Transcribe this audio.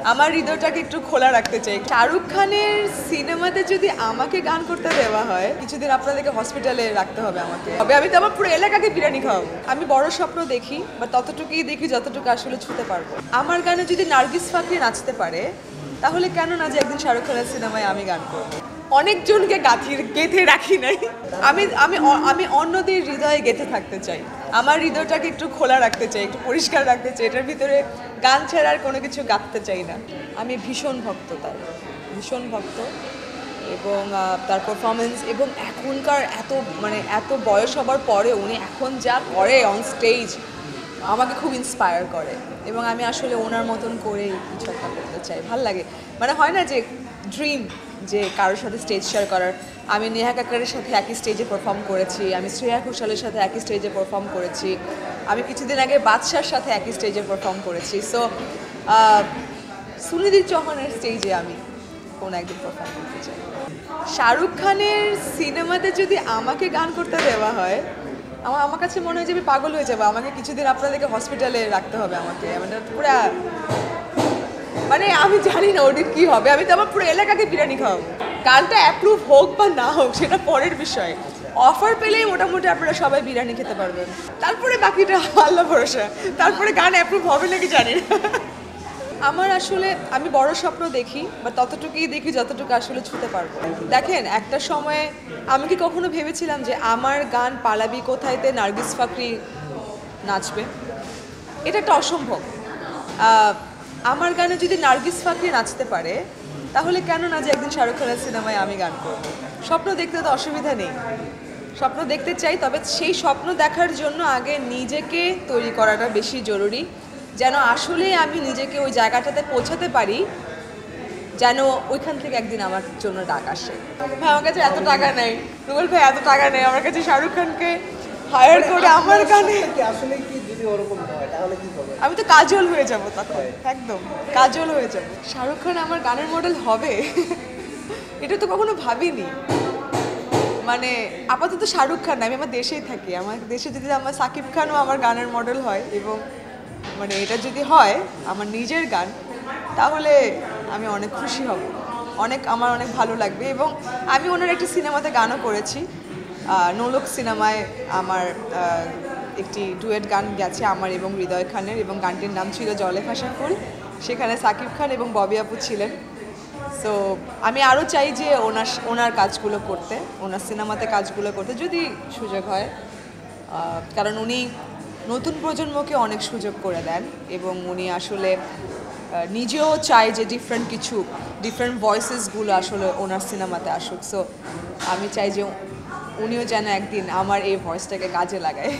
আমার হৃদয়টাকে একটু খোলা রাখতে চাই। শাহরুখ খানের সিনেমাতে যদি আমাকে গান করতে দেওয়া হয়, কিছুদিন আপনাদেরকে হসপিটালে রাখতে হবে আমাকে। আমি তো আমার পুরো এলাকাকে বিরিয়ানি খাওয়াবো। আমি বড় স্বপ্ন দেখি বা ততটুকুই দেখি যতটুকু আসলে ছুতে পারবো। আমার গানে যদি নার্গিস ফাকরি নাচতে পারে, তাহলে কেন না যে একদিন শাহরুখ খানের সিনেমায় আমি গান করবো। অনেকজনকে গেঁথে রাখি নাই। আমি আমি আমি অন্যদের হৃদয়ে গেঁথে থাকতে চাই। আমার হৃদয়টাকে একটু খোলা রাখতে চাই, একটু পরিষ্কার রাখতে চাই। এটার ভিতরে গান ছাড়া আর কোনো কিছু গাঁথতে চাই না। আমি ভীষণ ভক্ত তার, ভীষণ ভক্ত। এবং তার পারফরমেন্স এবং এখনকার এত বয়স হবার পরে উনি এখন যা করে অন স্টেজ আমাকে খুব ইন্সপায়ার করে। এবং আমি আসলে ওনার মতন করে কিছু একটা করতে চাই। ভাল লাগে, হয় না যে ড্রিম যে কারোর সাথে স্টেজ শেয়ার করার। আমি নেহা কাক্কারের সাথে একই স্টেজে পারফর্ম করেছি, আমি শ্রেয়া ঘোষালের সাথে একই স্টেজে পারফর্ম করেছি, আমি কিছুদিন আগে বাদশার সাথে একই স্টেজে পারফর্ম করেছি। সো সুনিধি চৌহানের স্টেজে আমি কোনো একদিন পারফর্ম করতে চাই। শাহরুখ খানের সিনেমাতে যদি আমাকে গান করতে দেওয়া হয়, আমার কাছে মনে হয় যে আমি পাগল হয়ে যাবো। আমাকে কিছুদিন আপনাদেরকে হসপিটালে রাখতে হবে আমাকে। পুরা আমি জানি না ওদের কী হবে। আমি তো আমার পুরো এলাকাকে বিরিয়ানি খাওয়াবো। গানটা অ্যাপ্রুভ হোক বা না হোক সেটা পরের বিষয়। অফার পেলেই মোটামুটি আপনারা সবাই বিরিয়ানি খেতে পারবেন। তারপরে বাকিটা আল্লাহ ভরসা। তারপরে গান অ্যাপ্রুভ হবে নাকি জানি না। আমার আসলে আমি বড় স্বপ্ন দেখি বা ততটুকুই দেখি যতটুকু আসলে ছুতে পারবো। দেখেন, একটা সময়ে আমি কি কখনো ভেবেছিলাম যে আমার গান পালাবি কোথায়তে নার্গিস ফাকরি নাচবে? এটা একটা অসম্ভব। আমার গানে যদি নার্গিস ফাকরি নাচতে পারে, তাহলে কেন না যে একদিন শাহরুখ খানের সিনেমায় আমি গান করবো। স্বপ্ন দেখতে তো অসুবিধা নেই, স্বপ্ন দেখতে চাই। তবে সেই স্বপ্ন দেখার জন্য আগে নিজেকে তৈরি করাটা বেশি জরুরি, যেন আসলে আমি নিজেকে ওই জায়গাটাতে পৌঁছাতে পারি, যেন ওইখান থেকে একদিন আমার জন্য ডাক আসে। ভাই, আমার কাছে এত টাকা নেই, রুবেল ভাই এত টাকা নেই আমার কাছে শাহরুখ খানকে হায়ার করে আমার গানে। আসলে কি যদি ওরকম হয় তাহলে কি হবে? আমি তো কাজল হয়ে যাব তখন, একদম কাজল হয়ে যাব। শাহরুখ খান আমার গানের মডেল হবে এটা তো কখনো ভাবিনি। আপাতত শাহরুখ খান, আমি আমার দেশেই থাকি। আমার দেশে যদি আমার সাকিব খানও আমার গানের মডেল হয় এবং এটা যদি হয় আমার নিজের গান, তাহলে আমি অনেক খুশি হব, আমার অনেক ভালো লাগবে। এবং আমি ওনার একটি সিনেমাতে গানও করেছি, নোলক সিনেমায় আমার একটি ডুয়েট গান গেছে আমার এবং হৃদয় খানের, এবং গানটির নাম ছিল জলে ভাসা ফুল। সেখানে সাকিব খান এবং ববি আপু ছিলেন। সো আমি আরও চাই যে ওনার কাজগুলো করতে, ওনার সিনেমাতে কাজগুলো করতে যদি সুযোগ হয়। কারণ উনি নতুন প্রজন্মকে অনেক সুযোগ করে দেন এবং উনি আসলে নিজেও চায় যে ডিফারেন্ট ভয়েসেসগুলো আসলে ওনার সিনেমাতে আসুক। সো আমি চাই যে উনিও যেন একদিন আমার এই ভয়েসটাকে কাজে লাগায়।